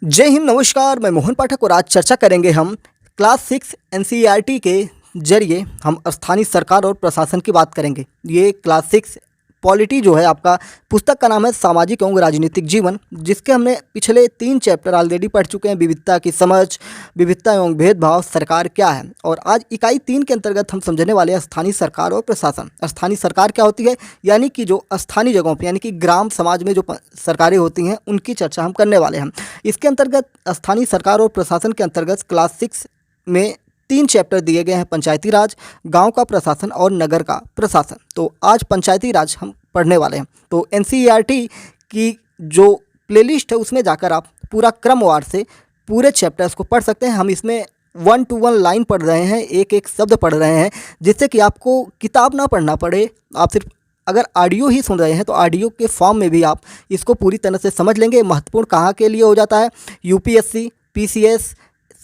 जय हिंद, नमस्कार। मैं मोहन पाठक और आज चर्चा करेंगे हम क्लास 6 एनसीईआरटी के जरिए हम स्थानीय सरकार और प्रशासन की बात करेंगे। ये क्लास 6 पॉलिटी जो है आपका पुस्तक का नाम है सामाजिक एवं राजनीतिक जीवन, जिसके हमने पिछले 3 चैप्टर ऑलरेडी पढ़ चुके हैं। विविधता की समझ, विविधता एवं भेदभाव, सरकार क्या है। और आज इकाई 3 के अंतर्गत हम समझने वाले हैं स्थानीय सरकार और प्रशासन। स्थानीय सरकार क्या होती है, यानी कि जो स्थानीय जगहों पर यानी कि ग्राम समाज में जो सरकारें होती हैं उनकी चर्चा हम करने वाले हैं। इसके अंतर्गत स्थानीय सरकार और प्रशासन के अंतर्गत क्लास 6 में 3 चैप्टर दिए गए हैं: पंचायती राज, गांव का प्रशासन और नगर का प्रशासन। तो आज पंचायती राज हम पढ़ने वाले हैं। तो एनसीईआरटी की जो प्लेलिस्ट है उसमें जाकर आप पूरा क्रमवार से पूरे चैप्टर्स को पढ़ सकते हैं। हम इसमें 1 to 1 लाइन पढ़ रहे हैं, एक एक शब्द पढ़ रहे हैं, जिससे कि आपको किताब ना पढ़ना पड़े। आप सिर्फ अगर ऑडियो ही सुन रहे हैं तो ऑडियो के फॉर्म में भी आप इसको पूरी तरह से समझ लेंगे। महत्वपूर्ण कहाँ के लिए हो जाता है? यूपीएससी, पीसीएस,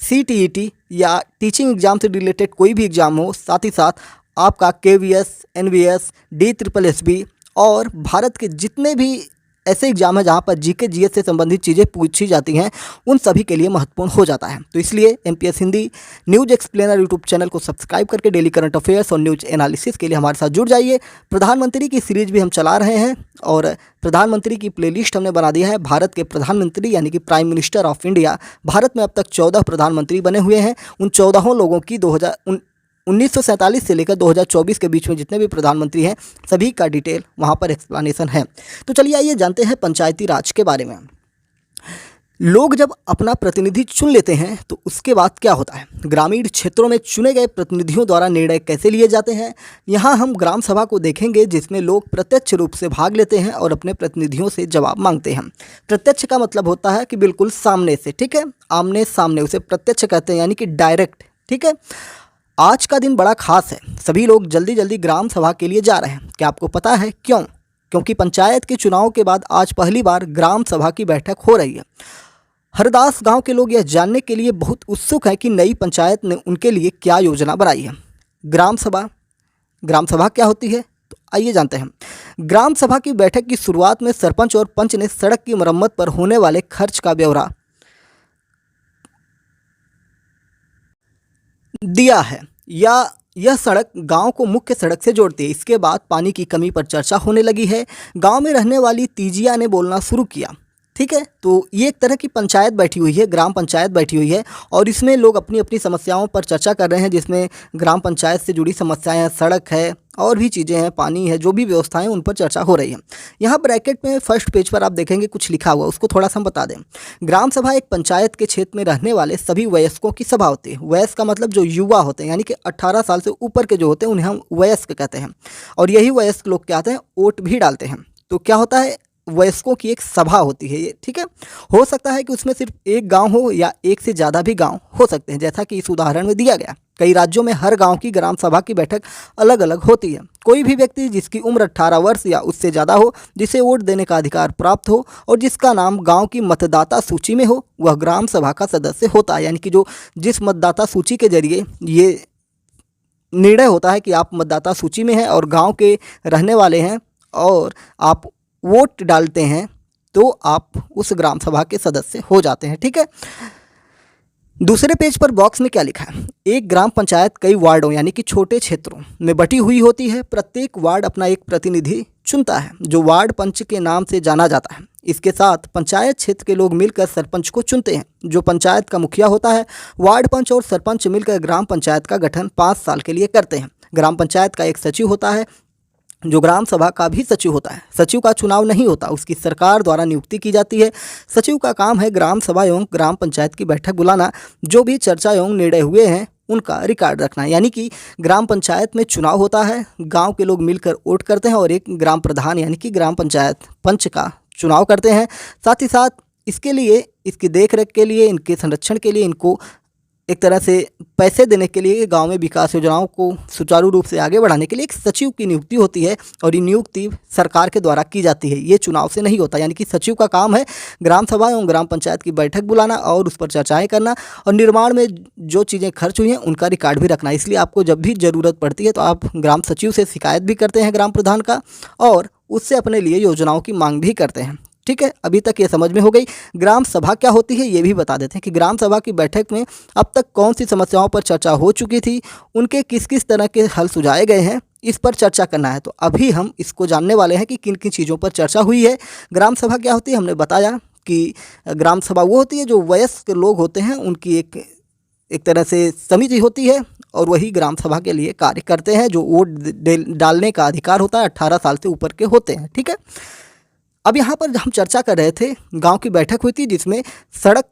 सीटीईटी या टीचिंग एग्जाम से रिलेटेड कोई भी एग्ज़ाम हो, साथ ही साथ आपका केवीएस, एनवीएस, DSSB और भारत के जितने भी ऐसे एग्जाम हैं जहाँ पर जीके जीएस से संबंधित चीज़ें पूछी जाती हैं, उन सभी के लिए महत्वपूर्ण हो जाता है। तो इसलिए MPS Hindi news explainer YouTube channel को सब्सक्राइब करके डेली करंट अफेयर्स और न्यूज एनालिसिस के लिए हमारे साथ जुड़ जाइए। प्रधानमंत्री की सीरीज भी हम चला रहे हैं और प्रधानमंत्री की प्लेलिस्ट हमने बना दिया है। भारत के प्रधानमंत्री यानी कि prime minister of India, Bharat में अब तक 14 प्रधानमंत्री बने हुए हैं। उन 14 लोगों की 1947 से लेकर 2024 के बीच में जितने भी प्रधानमंत्री हैं सभी का डिटेल वहाँ पर एक्सप्लेनेशन है। तो चलिए आइए जानते हैं पंचायती राज के बारे में। लोग जब अपना प्रतिनिधि चुन लेते हैं तो उसके बाद क्या होता है? ग्रामीण क्षेत्रों में चुने गए प्रतिनिधियों द्वारा निर्णय कैसे लिए जाते हैं। यहाँ हम ग्राम सभा को देखेंगे, जिसमें लोग प्रत्यक्ष रूप से भाग लेते हैं और अपने प्रतिनिधियों से जवाब मांगते हैं। प्रत्यक्ष का मतलब होता है कि बिल्कुल सामने से, ठीक है, आमने सामने, उसे प्रत्यक्ष कहते हैं, यानी कि डायरेक्ट, ठीक है। आज का दिन बड़ा खास है, सभी लोग जल्दी जल्दी ग्राम सभा के लिए जा रहे हैं। क्या आपको पता है क्यों? क्योंकि पंचायत के चुनाव के बाद आज पहली बार ग्राम सभा की बैठक हो रही है। हरदास गांव के लोग यह जानने के लिए बहुत उत्सुक हैं कि नई पंचायत ने उनके लिए क्या योजना बनाई है। ग्राम सभा क्या होती है? तो आइए जानते हैं। ग्राम सभा की बैठक की शुरुआत में सरपंच और पंच ने सड़क की मरम्मत पर होने वाले खर्च का ब्यौरा दिया है, या यह सड़क गांव को मुख्य सड़क से जोड़ती है। इसके बाद पानी की कमी पर चर्चा होने लगी है। गांव में रहने वाली तीजिया ने बोलना शुरू किया, ठीक है। तो ये एक तरह की पंचायत बैठी हुई है, ग्राम पंचायत बैठी हुई है और इसमें लोग अपनी अपनी समस्याओं पर चर्चा कर रहे हैं, जिसमें ग्राम पंचायत से जुड़ी समस्याएं हैं, सड़क है और भी चीज़ें हैं, पानी है, जो भी व्यवस्थाएं उन पर चर्चा हो रही है। यहाँ ब्रैकेट में फर्स्ट पेज पर आप देखेंगे कुछ लिखा हुआ, उसको थोड़ा सा हम बता दें। ग्राम सभा एक पंचायत के क्षेत्र में रहने वाले सभी वयस्कों की सभा होती है। वयस्क का मतलब जो युवा होते हैं, यानी कि 18 साल से ऊपर के जो होते हैं उन्हें हम वयस्क कहते हैं। और यही वयस्क लोग क्या आते हैं, वोट भी डालते हैं। तो क्या होता है, वयस्कों की एक सभा होती है ये, ठीक है। हो सकता है कि उसमें सिर्फ एक गांव हो या एक से ज़्यादा भी गांव हो सकते हैं, जैसा कि इस उदाहरण में दिया गया। कई राज्यों में हर गांव की ग्राम सभा की बैठक अलग अलग होती है। कोई भी व्यक्ति जिसकी उम्र 18 वर्ष या उससे ज़्यादा हो, जिसे वोट देने का अधिकार प्राप्त हो और जिसका नाम गांव की मतदाता सूची में हो, वह ग्राम सभा का सदस्य होता है। यानी कि जिस मतदाता सूची के जरिए ये निर्णय होता है कि आप मतदाता सूची में हैं और गाँव के रहने वाले हैं और आप वोट डालते हैं, तो आप उस ग्राम सभा के सदस्य हो जाते हैं, ठीक है। दूसरे पेज पर बॉक्स में क्या लिखा है? एक ग्राम पंचायत कई वार्डों यानी कि छोटे क्षेत्रों में बटी हुई होती है। प्रत्येक वार्ड अपना एक प्रतिनिधि चुनता है, जो वार्ड पंच के नाम से जाना जाता है। इसके साथ पंचायत क्षेत्र के लोग मिलकर सरपंच को चुनते हैं, जो पंचायत का मुखिया होता है। वार्ड पंच और सरपंच मिलकर ग्राम पंचायत का गठन 5 साल के लिए करते हैं। ग्राम पंचायत का एक सचिव होता है, जो ग्राम सभा का भी सचिव होता है। सचिव का चुनाव नहीं होता, उसकी सरकार द्वारा नियुक्ति की जाती है। सचिव का काम है ग्राम सभा एवं ग्राम पंचायत की बैठक बुलाना, जो भी चर्चा एवं निर्णय हुए हैं उनका रिकॉर्ड रखना। यानी कि ग्राम पंचायत में चुनाव होता है, गांव के लोग मिलकर वोट करते हैं और एक ग्राम प्रधान यानी कि ग्राम पंचायत पंच का चुनाव करते हैं। साथ ही साथ इसके लिए, इसकी देखरेख के लिए, इनके संरक्षण के लिए, इनको एक तरह से पैसे देने के लिए, गांव में विकास योजनाओं को सुचारू रूप से आगे बढ़ाने के लिए एक सचिव की नियुक्ति होती है और ये नियुक्ति सरकार के द्वारा की जाती है। ये चुनाव से नहीं होता। यानी कि सचिव का काम है ग्राम सभा एवं ग्राम पंचायत की बैठक बुलाना और उस पर चर्चाएं करना और निर्माण में जो चीज़ें खर्च हुई हैं उनका रिकॉर्ड भी रखना। इसलिए आपको जब भी ज़रूरत पड़ती है तो आप ग्राम सचिव से शिकायत भी करते हैं ग्राम प्रधान का, और उससे अपने लिए योजनाओं की मांग भी करते हैं, ठीक है, अभी तक ये समझ में हो गई। ग्राम सभा क्या होती है ये भी बता देते हैं कि ग्राम सभा की बैठक में अब तक कौन सी समस्याओं पर चर्चा हो चुकी थी, उनके किस किस तरह के हल सुझाए गए हैं, इस पर चर्चा करना है। तो अभी हम इसको जानने वाले हैं कि किन किन चीज़ों पर चर्चा हुई है। ग्राम सभा क्या होती है, हमने बताया कि ग्राम सभा वो होती है जो वयस्क लोग होते हैं उनकी एक तरह से समिति होती है और वही ग्राम सभा के लिए कार्य करते हैं। जो वोट डालने का अधिकार होता है 18 साल से ऊपर के होते हैं। ठीक है, अब यहाँ पर हम चर्चा कर रहे थे, गांव की बैठक हुई थी जिसमें सड़क,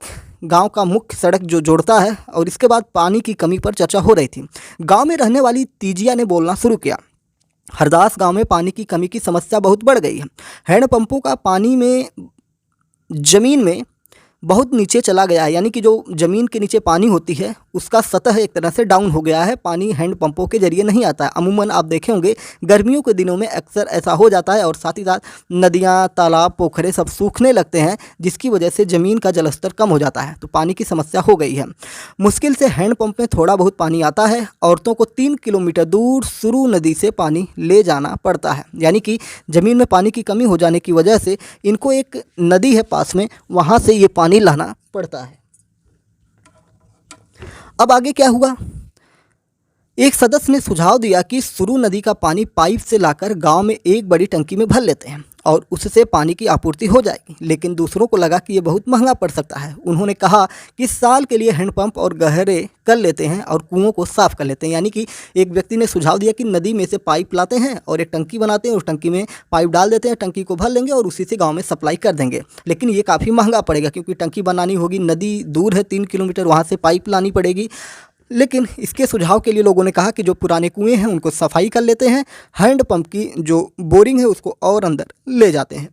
गांव का मुख्य सड़क जो जोड़ता है और इसके बाद पानी की कमी पर चर्चा हो रही थी। गांव में रहने वाली तीजिया ने बोलना शुरू किया, हरदास गांव में पानी की कमी की समस्या बहुत बढ़ गई है। हैंडपंपों का पानी में ज़मीन में बहुत नीचे चला गया है, यानी कि जो ज़मीन के नीचे पानी होती है उसका सतह एक तरह से डाउन हो गया है। पानी हैंडपंपों के जरिए नहीं आता है। अमूमन आप देखे होंगे गर्मियों के दिनों में अक्सर ऐसा हो जाता है और साथ ही साथ नदियाँ, तालाब, पोखरे सब सूखने लगते हैं जिसकी वजह से ज़मीन का जलस्तर कम हो जाता है। तो पानी की समस्या हो गई है। मुश्किल से हैंडपंप में थोड़ा बहुत पानी आता है। औरतों को 3 किलोमीटर दूर सुरू नदी से पानी ले जाना पड़ता है, यानी कि ज़मीन में पानी की कमी हो जाने की वजह से इनको एक नदी है पास में, वहाँ से ये पानी लाना पड़ता है। अब आगे क्या हुआ, एक सदस्य ने सुझाव दिया कि सुरू नदी का पानी पाइप से लाकर गांव में एक बड़ी टंकी में भर लेते हैं और उससे पानी की आपूर्ति हो जाएगी। लेकिन दूसरों को लगा कि ये बहुत महंगा पड़ सकता है। उन्होंने कहा कि साल के लिए हैंडपंप और गहरे कर लेते हैं और कुओं को साफ कर लेते हैं। यानी कि एक व्यक्ति ने सुझाव दिया कि नदी में से पाइप लाते हैं और एक टंकी बनाते हैं, उस टंकी में पाइप डाल देते हैं, टंकी को भर लेंगे और उसी से गाँव में सप्लाई कर देंगे। लेकिन ये काफ़ी महंगा पड़ेगा क्योंकि टंकी बनानी होगी, नदी दूर है 3 किलोमीटर, वहाँ से पाइप लानी पड़ेगी। लेकिन इसके सुझाव के लिए लोगों ने कहा कि जो पुराने कुएं हैं उनको सफाई कर लेते हैं, हैंडपंप की जो बोरिंग है उसको और अंदर ले जाते हैं।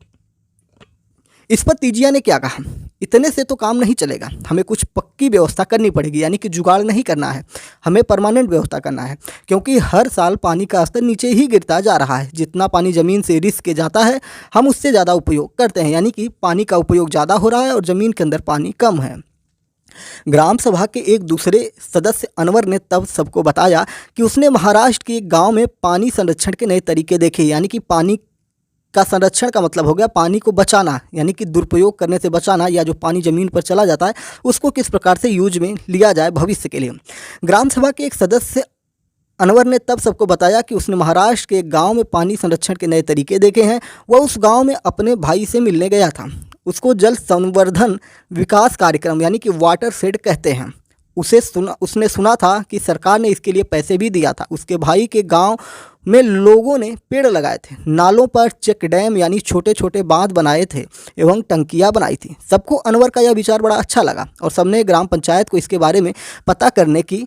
इस पर तीजिया ने क्या कहा, इतने से तो काम नहीं चलेगा, हमें कुछ पक्की व्यवस्था करनी पड़ेगी, यानी कि जुगाड़ नहीं करना है, हमें परमानेंट व्यवस्था करना है। क्योंकि हर साल पानी का स्तर नीचे ही गिरता जा रहा है। जितना पानी ज़मीन से रिस के जाता है हम उससे ज़्यादा उपयोग करते हैं, यानी कि पानी का उपयोग ज़्यादा हो रहा है और ज़मीन के अंदर पानी कम है। ग्राम सभा के एक दूसरे सदस्य अनवर ने तब सबको बताया कि उसने महाराष्ट्र के एक गांव में पानी संरक्षण के नए तरीके देखे। यानी कि पानी का संरक्षण का मतलब हो गया पानी को बचाना, यानी कि दुरुपयोग करने से बचाना, या जो पानी ज़मीन पर चला जाता है उसको किस प्रकार से यूज में लिया जाए भविष्य के लिए। ग्राम सभा के एक सदस्य अनवर ने तब सबको बताया कि उसने महाराष्ट्र के एक गाँव में पानी संरक्षण के नए तरीके देखे हैं। वह उस गाँव में अपने भाई से मिलने गया था। उसको जल संवर्धन विकास कार्यक्रम यानी कि वाटर शेड कहते हैं, उसने सुना था कि सरकार ने इसके लिए पैसे भी दिया था। उसके भाई के गांव में लोगों ने पेड़ लगाए थे, नालों पर चेक डैम यानी छोटे छोटे बांध बनाए थे एवं टंकियां बनाई थी। सबको अनवर का यह विचार बड़ा अच्छा लगा और सबने ग्राम पंचायत को इसके बारे में पता करने की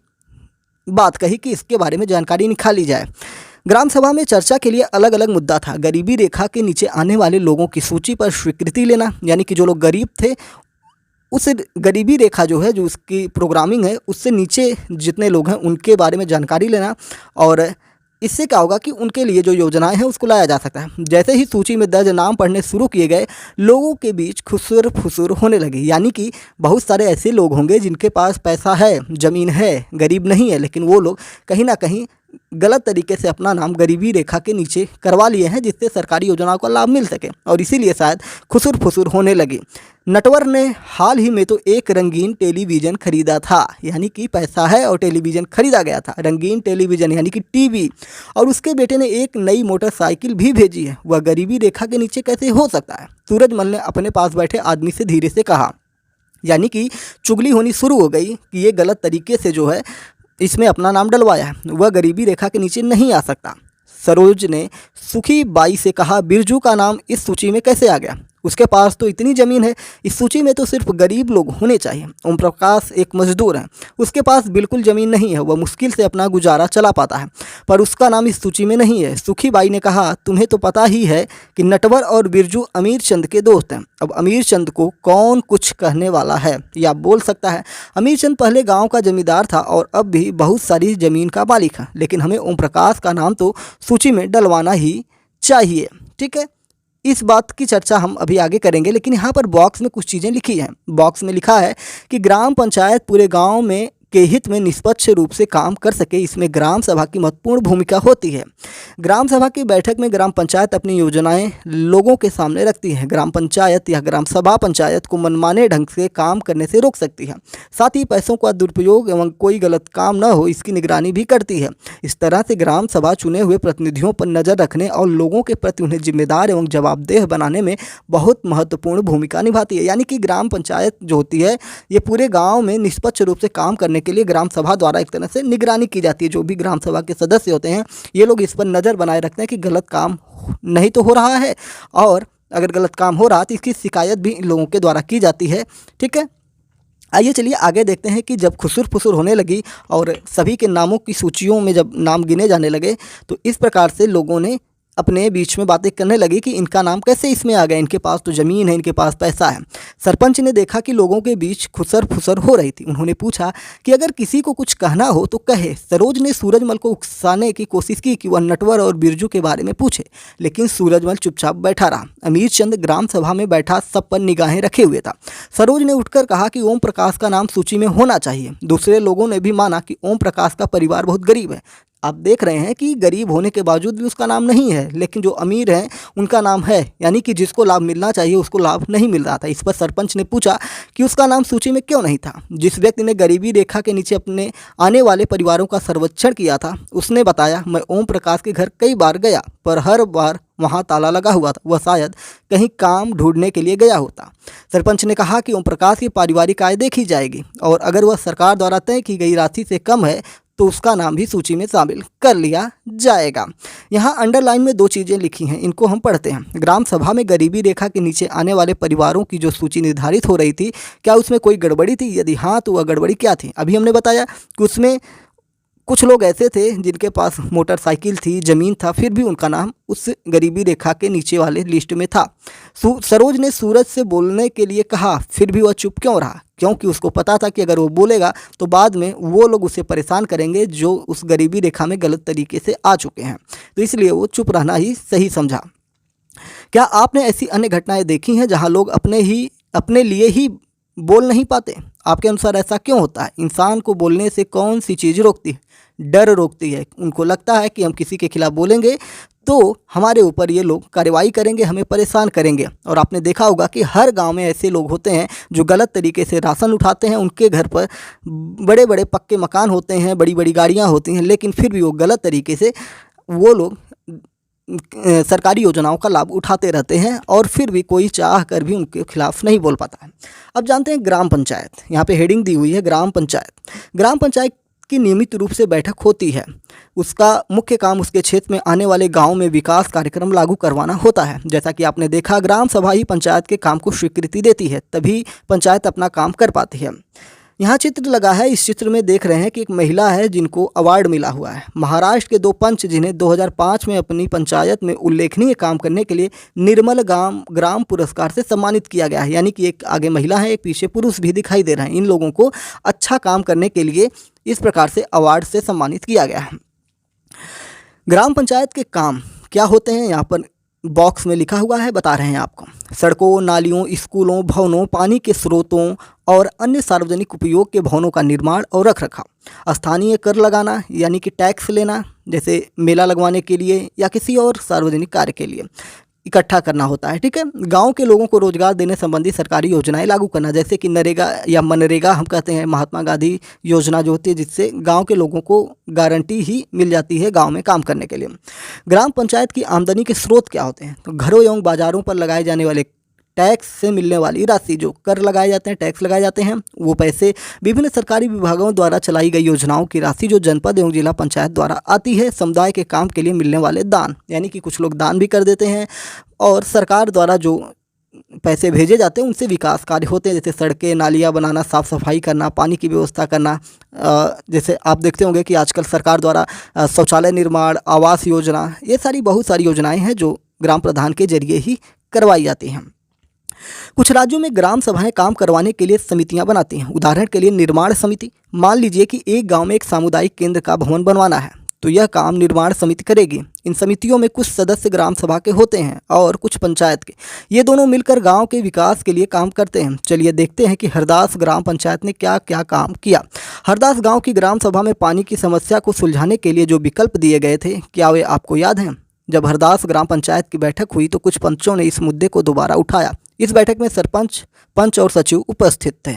बात कही कि इसके बारे में जानकारी निकाली जाए। ग्राम सभा में चर्चा के लिए अलग अलग मुद्दा था। गरीबी रेखा के नीचे आने वाले लोगों की सूची पर स्वीकृति लेना, यानी कि जो लोग गरीब थे उस गरीबी रेखा जो है, जो उसकी प्रोग्रामिंग है, उससे नीचे जितने लोग हैं उनके बारे में जानकारी लेना। और इससे क्या होगा कि उनके लिए जो योजनाएं हैं उसको लाया जा सकता है। जैसे ही सूची में दर्ज नाम पढ़ने शुरू किए गए, लोगों के बीच खुसुर फुसुर होने लगे। यानी कि बहुत सारे ऐसे लोग होंगे जिनके पास पैसा है, ज़मीन है, गरीब नहीं है, लेकिन वो लोग कहीं ना कहीं गलत तरीके से अपना नाम गरीबी रेखा के नीचे करवा लिए हैं जिससे सरकारी योजनाओं का लाभ मिल सके, और इसीलिए शायद खुसुर फुसुर होने लगी। नटवर ने हाल ही में तो एक रंगीन टेलीविज़न खरीदा था, यानी कि पैसा है और टेलीविज़न खरीदा गया था, रंगीन टेलीविज़न यानी कि टीवी। और उसके बेटे ने एक नई मोटरसाइकिल भी भेजी है। वह गरीबी रेखा के नीचे कैसे हो सकता है? सूरजमल ने अपने पास बैठे आदमी से धीरे से कहा। यानी कि चुगली होनी शुरू हो गई कि ये गलत तरीके से जो है इसमें अपना नाम डलवाया है, वह गरीबी रेखा के नीचे नहीं आ सकता। सरोज ने सुखी बाई से कहा, बिरजू का नाम इस सूची में कैसे आ गया? उसके पास तो इतनी ज़मीन है, इस सूची में तो सिर्फ गरीब लोग होने चाहिए। ओम प्रकाश एक मजदूर है, उसके पास बिल्कुल ज़मीन नहीं है, वह मुश्किल से अपना गुजारा चला पाता है, पर उसका नाम इस सूची में नहीं है। सुखी बाई ने कहा, तुम्हें तो पता ही है कि नटवर और बिरजू अमीर चंद के दोस्त हैं। अब अमीर चंद को कौन कुछ कहने वाला है या बोल सकता है? अमीर चंद पहले गाँव का जमींदार था और अब भी बहुत सारी ज़मीन का मालिक है, लेकिन हमें ओम प्रकाश का नाम तो सूची में डलवाना ही चाहिए। ठीक है, इस बात की चर्चा हम अभी आगे करेंगे, लेकिन यहाँ पर बॉक्स में कुछ चीज़ें लिखी हैं। बॉक्स में लिखा है कि ग्राम पंचायत पूरे गांव में के हित में निष्पक्ष रूप से काम कर सके, इसमें ग्राम सभा की महत्वपूर्ण भूमिका होती है। ग्राम सभा की बैठक में ग्राम पंचायत अपनी योजनाएं लोगों के सामने रखती है। ग्राम पंचायत या ग्राम सभा पंचायत को मनमाने ढंग से काम करने से रोक सकती है। साथ ही पैसों का दुरुपयोग एवं कोई गलत काम न हो, इसकी निगरानी भी करती है। इस तरह से ग्राम सभा चुने हुए प्रतिनिधियों पर नज़र रखने और लोगों के प्रति उन्हें जिम्मेदार एवं जवाबदेह बनाने में बहुत महत्वपूर्ण भूमिका निभाती है। यानी कि ग्राम पंचायत जो होती है, ये पूरे गांव में निष्पक्ष रूप से काम करने के लिए ग्राम सभा द्वारा एक तरह से निगरानी की जाती है। जो भी ग्राम सभा के सदस्य होते हैं, ये लोग इस पर नज़र बनाए रखते हैं कि गलत काम नहीं तो हो रहा है, और अगर गलत काम हो रहा तो इसकी शिकायत भी इन लोगों के द्वारा की जाती है। ठीक है, आइए चलिए आगे देखते हैं कि जब खुसुर फुसुर होने लगी और सभी के नामों की सूचियों में जब नाम गिने जाने लगे, तो इस प्रकार से लोगों ने अपने बीच में बातें करने लगी कि इनका नाम कैसे इसमें आ गया, इनके पास तो ज़मीन है, इनके पास पैसा है। सरपंच ने देखा कि लोगों के बीच खुसर फुसर हो रही थी। उन्होंने पूछा कि अगर किसी को कुछ कहना हो तो कहे। सरोज ने सूरजमल को उकसाने की कोशिश की कि वह नटवर और बिरजू के बारे में पूछे, लेकिन सूरजमल चुपचाप बैठा रहा। अमीर चंद ग्राम सभा में बैठा सब पर निगाहें रखे हुए था। सरोज ने उठकर कहा कि ओम प्रकाश का नाम सूची में होना चाहिए। दूसरे लोगों ने भी माना कि ओम प्रकाश का परिवार बहुत गरीब है। आप देख रहे हैं कि गरीब होने के बावजूद भी उसका नाम नहीं है, लेकिन जो अमीर हैं उनका नाम है, यानी कि जिसको लाभ मिलना चाहिए उसको लाभ नहीं मिल रहा था। इस पर सरपंच ने पूछा कि उसका नाम सूची में क्यों नहीं था। जिस व्यक्ति ने गरीबी रेखा के नीचे अपने आने वाले परिवारों का सर्वेक्षण किया था, उसने बताया, मैं ओम प्रकाश के घर कई बार गया, पर हर बार वहाँ ताला लगा हुआ था। वह शायद कहीं काम ढूंढने के लिए गया होता। सरपंच ने कहा कि ओम प्रकाश की पारिवारिक आय देखी जाएगी, और अगर वह सरकार द्वारा तय की गई राशि से कम है तो उसका नाम भी सूची में शामिल कर लिया जाएगा। यहाँ अंडरलाइन में 2 चीज़ें लिखी हैं, इनको हम पढ़ते हैं। ग्राम सभा में गरीबी रेखा के नीचे आने वाले परिवारों की जो सूची निर्धारित हो रही थी, क्या उसमें कोई गड़बड़ी थी? यदि हाँ, तो वह गड़बड़ी क्या थी? अभी हमने बताया कि उसमें कुछ लोग ऐसे थे जिनके पास मोटरसाइकिल थी, ज़मीन था, फिर भी उनका नाम उस गरीबी रेखा के नीचे वाले लिस्ट में था। सरोज ने सूरज से बोलने के लिए कहा, फिर भी वह चुप क्यों रहा? क्योंकि उसको पता था कि अगर वो बोलेगा तो बाद में वो लोग उसे परेशान करेंगे जो उस गरीबी रेखा में गलत तरीके से आ चुके हैं, तो इसलिए वो चुप रहना ही सही समझा। क्या आपने ऐसी अन्य घटनाएं देखी हैं जहां लोग अपने लिए ही बोल नहीं पाते? आपके अनुसार ऐसा क्यों होता है? इंसान को बोलने से कौन सी चीज़ रोकती है? डर रोकती है। उनको लगता है कि हम किसी के खिलाफ बोलेंगे तो हमारे ऊपर ये लोग कार्रवाई करेंगे, हमें परेशान करेंगे। और आपने देखा होगा कि हर गांव में ऐसे लोग होते हैं जो गलत तरीके से राशन उठाते हैं। उनके घर पर बड़े बड़े पक्के मकान होते हैं, बड़ी बड़ी गाड़ियां होती हैं, लेकिन फिर भी वो गलत तरीके से वो लोग सरकारी योजनाओं का लाभ उठाते रहते हैं, और फिर भी कोई चाह कर भी उनके खिलाफ नहीं बोल पाता है। अब जानते हैं ग्राम पंचायत। यहाँ पे हेडिंग दी हुई है ग्राम पंचायत। ग्राम पंचायत की नियमित रूप से बैठक होती है। उसका मुख्य काम उसके क्षेत्र में आने वाले गांव में विकास कार्यक्रम लागू करवाना होता है। जैसा कि आपने देखा, ग्राम सभा ही पंचायत के काम को स्वीकृति देती है, तभी पंचायत अपना काम कर पाती है। यहाँ चित्र लगा है, इस चित्र में देख रहे हैं कि एक महिला है जिनको अवार्ड मिला हुआ है। महाराष्ट्र के 2 पंच जिन्हें 2005 में अपनी पंचायत में उल्लेखनीय काम करने के लिए निर्मल ग्राम पुरस्कार से सम्मानित किया गया है। यानी कि एक आगे महिला है, एक पीछे पुरुष भी दिखाई दे रहे हैं। इन लोगों को अच्छा काम करने के लिए इस प्रकार से अवार्ड से सम्मानित किया गया है। ग्राम पंचायत के काम क्या होते हैं यहाँ पर बॉक्स में लिखा हुआ है, बता रहे हैं आपको। सड़कों, नालियों, स्कूलों, भवनों, पानी के स्रोतों और अन्य सार्वजनिक उपयोग के भवनों का निर्माण और रखरखाव। स्थानीय कर लगाना, यानी कि टैक्स लेना, जैसे मेला लगवाने के लिए या किसी और सार्वजनिक कार्य के लिए इकट्ठा करना होता है। ठीक है। गांव के लोगों को रोजगार देने संबंधी सरकारी योजनाएं लागू करना, जैसे कि नरेगा या मनरेगा हम कहते हैं, महात्मा गांधी योजना जो होती है, जिससे गांव के लोगों को गारंटी ही मिल जाती है गांव में काम करने के लिए। ग्राम पंचायत की आमदनी के स्रोत क्या होते हैं? तो घरों एवं बाजारों पर लगाए जाने वाले टैक्स से मिलने वाली राशि, जो कर लगाए जाते हैं, टैक्स लगाए जाते हैं, वो पैसे विभिन्न सरकारी विभागों द्वारा चलाई गई योजनाओं की राशि जो जनपद एवं जिला पंचायत द्वारा आती है। समुदाय के काम के लिए मिलने वाले दान, यानी कि कुछ लोग दान भी कर देते हैं, और सरकार द्वारा जो पैसे भेजे जाते हैं उनसे विकास कार्य होते हैं, जैसे सड़कें, नालियाँ बनाना, साफ़ सफाई करना, पानी की व्यवस्था करना। जैसे आप देखते होंगे कि आजकल सरकार द्वारा शौचालय निर्माण, आवास योजना, ये सारी बहुत सारी योजनाएं हैं जो ग्राम प्रधान के जरिए ही करवाई जाती हैं। कुछ राज्यों में ग्राम सभाएं काम करवाने के लिए समितियां बनाती हैं। उदाहरण के लिए निर्माण समिति। मान लीजिए कि एक गांव में एक सामुदायिक केंद्र का भवन बनवाना है, तो यह काम निर्माण समिति करेगी। इन समितियों में कुछ सदस्य ग्राम सभा के होते हैं और कुछ पंचायत के। ये दोनों मिलकर गांव के विकास के लिए काम करते हैं। चलिए देखते हैं कि हरदास ग्राम पंचायत ने क्या क्या काम किया। हरदास गांव की ग्राम सभा में पानी की समस्या को सुलझाने के लिए जो विकल्प दिए गए थे, क्या वे आपको याद हैं? जब हरदास ग्राम पंचायत की बैठक हुई तो कुछ पंचों ने इस मुद्दे को दोबारा उठाया। इस बैठक में सरपंच, पंच और सचिव उपस्थित थे।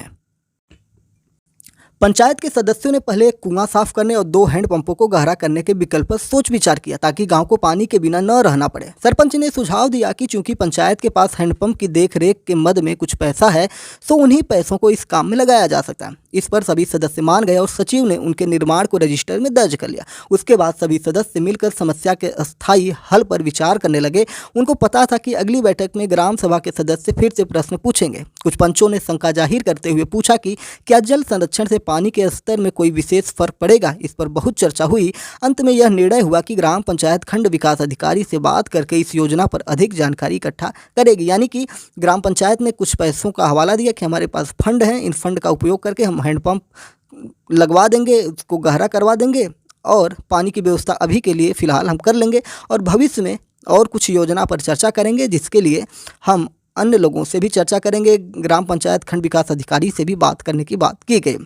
पंचायत के सदस्यों ने पहले एक कुआं साफ करने और 2 हैंडपंपों को गहरा करने के विकल्प पर सोच विचार किया ताकि गांव को पानी के बिना न रहना पड़े। सरपंच ने सुझाव दिया कि चूंकि पंचायत के पास हैंडपंप की देखरेख के मद में कुछ पैसा है, तो उन्हीं पैसों को इस काम में लगाया जा सकता है। इस पर सभी सदस्य मान गए और सचिव ने उनके निर्माण को रजिस्टर में दर्ज कर लिया। उसके बाद सभी सदस्य मिलकर समस्या के अस्थायी हल पर विचार करने लगे। उनको पता था कि अगली बैठक में ग्राम सभा के सदस्य फिर से प्रश्न पूछेंगे। कुछ पंचों ने शंका जाहिर करते हुए पूछा कि क्या जल संरक्षण से पानी के स्तर में कोई विशेष फर्क पड़ेगा। इस पर बहुत चर्चा हुई। अंत में यह निर्णय हुआ कि ग्राम पंचायत खंड विकास अधिकारी से बात करके इस योजना पर अधिक जानकारी इकट्ठा करेगी। यानी कि ग्राम पंचायत ने कुछ पैसों का हवाला दिया कि हमारे पास फंड है, इन फंड का उपयोग करके हम हैंडपंप लगवा देंगे, उसको गहरा करवा देंगे और पानी की व्यवस्था अभी के लिए फ़िलहाल हम कर लेंगे और भविष्य में और कुछ योजना पर चर्चा करेंगे, जिसके लिए हम अन्य लोगों से भी चर्चा करेंगे। ग्राम पंचायत खंड विकास अधिकारी से भी बात करने की बात की गई।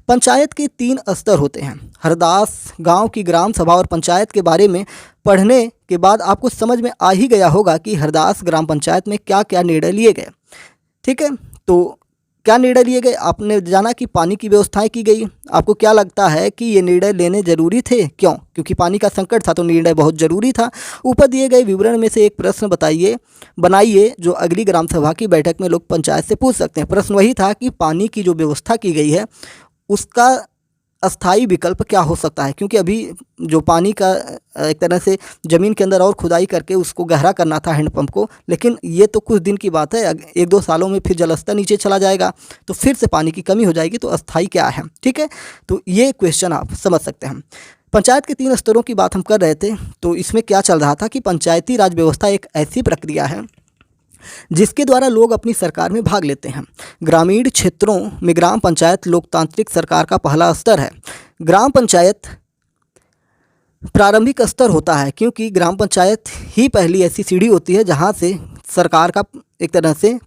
पंचायत के 3 स्तर होते हैं। हरदास गांव की ग्राम सभा और पंचायत के बारे में पढ़ने के बाद आपको समझ में आ ही गया होगा कि हरदास ग्राम पंचायत में क्या क्या निर्णय लिए गए। ठीक है, तो क्या निर्णय लिए गए? आपने जाना कि पानी की व्यवस्थाएं की गई। आपको क्या लगता है कि ये निर्णय लेने जरूरी थे? क्यों? क्योंकि पानी का संकट था तो निर्णय बहुत जरूरी था। ऊपर दिए गए विवरण में से एक प्रश्न बनाइए जो अगली ग्राम सभा की बैठक में लोग पंचायत से पूछ सकते हैं। प्रश्न वही था कि पानी की जो व्यवस्था की गई है उसका अस्थाई विकल्प क्या हो सकता है, क्योंकि अभी जो पानी का एक तरह से ज़मीन के अंदर और खुदाई करके उसको गहरा करना था हैंडपंप को, लेकिन ये तो कुछ दिन की बात है। 1-2 सालों में फिर जलस्तर नीचे चला जाएगा तो फिर से पानी की कमी हो जाएगी। तो अस्थाई क्या है? ठीक है, तो ये क्वेश्चन आप समझ सकते हैं। पंचायत के 3 स्तरों की बात हम कर रहे थे, तो इसमें क्या चल रहा था कि पंचायती राज व्यवस्था एक ऐसी प्रक्रिया है जिसके द्वारा लोग अपनी सरकार में भाग लेते हैं। ग्रामीण क्षेत्रों में ग्राम पंचायत लोकतांत्रिक सरकार का पहला स्तर है। ग्राम पंचायत प्रारंभिक स्तर होता है क्योंकि ग्राम पंचायत ही पहली ऐसी सीढ़ी होती है जहां से सरकार का एक तरह से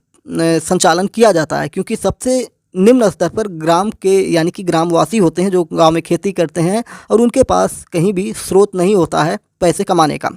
संचालन किया जाता है, क्योंकि सबसे निम्न स्तर पर ग्राम के यानी कि ग्रामवासी होते हैं जो गांव में खेती करते हैं और उनके पास कहीं भी स्रोत नहीं होता है पैसे कमाने का।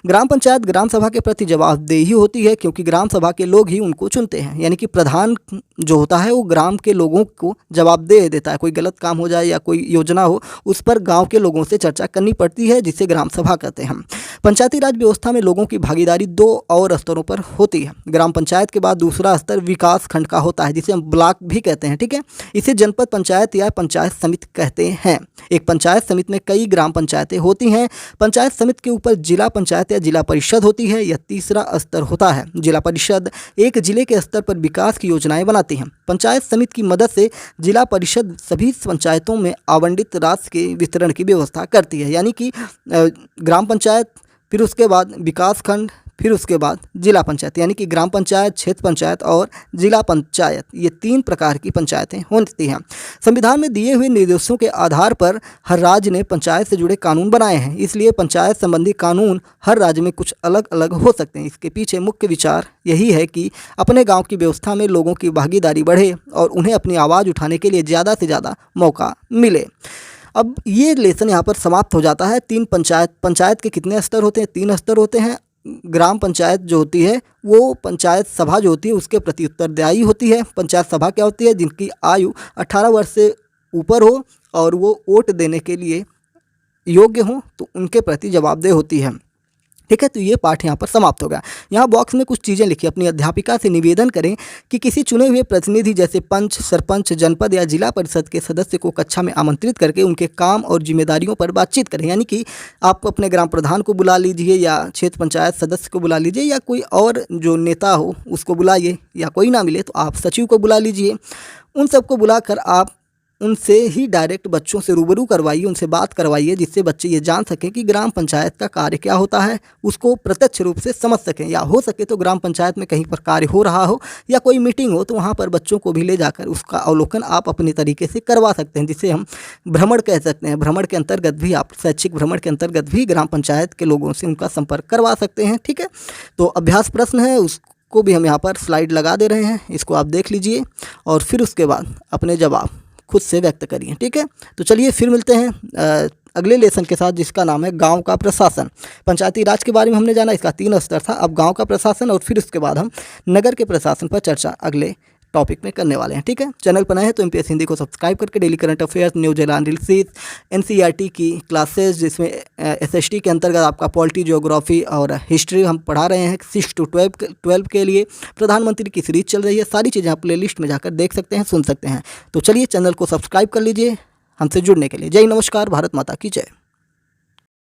ग्राम पंचायत ग्राम सभा के प्रति जवाबदेही होती है क्योंकि ग्राम सभा के लोग ही उनको चुनते हैं। यानी कि प्रधान जो होता है वो ग्राम के लोगों को जवाबदेह देता है। कोई गलत काम हो जाए या कोई योजना हो उस पर गांव के लोगों से चर्चा करनी पड़ती है, जिसे ग्राम सभा कहते हैं। पंचायती राज व्यवस्था में लोगों की भागीदारी 2 और स्तरों पर होती है। ग्राम पंचायत के बाद दूसरा स्तर विकास खंड का होता है, जिसे हम ब्लॉक भी कहते हैं। ठीक है, इसे जनपद पंचायत या पंचायत समिति कहते हैं। एक पंचायत समिति में कई ग्राम पंचायतें होती हैं। पंचायत समिति के ऊपर जिला पंचायत या जिला परिषद होती है। यह तीसरा स्तर होता है। जिला परिषद एक जिले के स्तर पर विकास की योजनाएं बनाती हैं। पंचायत समिति की मदद से जिला परिषद सभी पंचायतों में आवंटित राशि के वितरण की व्यवस्था करती है। यानी कि ग्राम पंचायत, फिर उसके बाद विकास खंड, फिर उसके बाद जिला पंचायत, यानी कि ग्राम पंचायत, क्षेत्र पंचायत और जिला पंचायत, ये 3 प्रकार की पंचायतें होती हैं। संविधान में दिए हुए निर्देशों के आधार पर हर राज्य ने पंचायत से जुड़े कानून बनाए हैं। इसलिए पंचायत संबंधी कानून हर राज्य में कुछ अलग अलग हो सकते हैं। इसके पीछे मुख्य विचार यही है कि अपने गाँव की व्यवस्था में लोगों की भागीदारी बढ़े और उन्हें अपनी आवाज़ उठाने के लिए ज़्यादा से ज़्यादा मौका मिले। अब ये लेसन यहाँ पर समाप्त हो जाता है। 3 पंचायत के कितने स्तर होते हैं? 3 स्तर होते हैं। ग्राम पंचायत जो होती है वो पंचायत सभा जो होती है उसके प्रति उत्तरदायी होती है। पंचायत सभा क्या होती है? जिनकी आयु 18 वर्ष से ऊपर हो और वो वोट देने के लिए योग्य हो तो उनके प्रति जवाबदेह होती है। ठीक है, तो ये पाठ यहाँ पर समाप्त हो गया। यहाँ बॉक्स में कुछ चीज़ें लिखी। अपनी अध्यापिका से निवेदन करें कि किसी चुने हुए प्रतिनिधि जैसे पंच, सरपंच, जनपद या जिला परिषद के सदस्य को कक्षा में आमंत्रित करके उनके काम और जिम्मेदारियों पर बातचीत करें। यानी कि आप अपने ग्राम प्रधान को बुला लीजिए या क्षेत्र पंचायत सदस्य को बुला लीजिए या कोई और जो नेता हो उसको बुलाइए, या कोई ना मिले तो आप सचिव को बुला लीजिए। उन सबको बुलाकर आप उनसे ही डायरेक्ट बच्चों से रूबरू करवाइए, उनसे बात करवाइए, जिससे बच्चे ये जान सकें कि ग्राम पंचायत का कार्य क्या होता है, उसको प्रत्यक्ष रूप से समझ सकें। या हो सके तो ग्राम पंचायत में कहीं पर कार्य हो रहा हो या कोई मीटिंग हो तो वहाँ पर बच्चों को भी ले जाकर उसका अवलोकन आप अपने तरीके से करवा सकते हैं, जिसे हम भ्रमण कह सकते हैं। भ्रमण के अंतर्गत भी आप, शैक्षिक भ्रमण के अंतर्गत भी ग्राम पंचायत के लोगों से उनका संपर्क करवा सकते हैं। ठीक है, तो अभ्यास प्रश्न है, उसको भी हम यहाँ पर स्लाइड लगा दे रहे हैं, इसको आप देख लीजिए और फिर उसके बाद अपने जवाब खुद से व्यक्त करिए। ठीक है, तो चलिए फिर मिलते हैं अगले लेसन के साथ, जिसका नाम है गांव का प्रशासन। पंचायती राज के बारे में हमने जाना, इसका 3 स्तर था। अब गांव का प्रशासन और फिर उसके बाद हम नगर के प्रशासन पर चर्चा अगले टॉपिक में करने वाले हैं। ठीक है, चैनल पर नए हैं तो MPS हिंदी को सब्सक्राइब करके daily current affairs, news analysis, NCERT की क्लासेस, जिसमें SST के अंतर्गत आपका पॉलिटी, ज्योग्राफी और हिस्ट्री हम पढ़ा रहे हैं 6 to 12 के लिए। प्रधानमंत्री की सीरीज चल रही है, सारी चीज़ें आप प्लेलिस्ट में जाकर देख सकते हैं, सुन सकते हैं। तो चलिए चैनल को सब्सक्राइब कर लीजिए हमसे जुड़ने के लिए। जय नमस्कार, भारत माता की जय।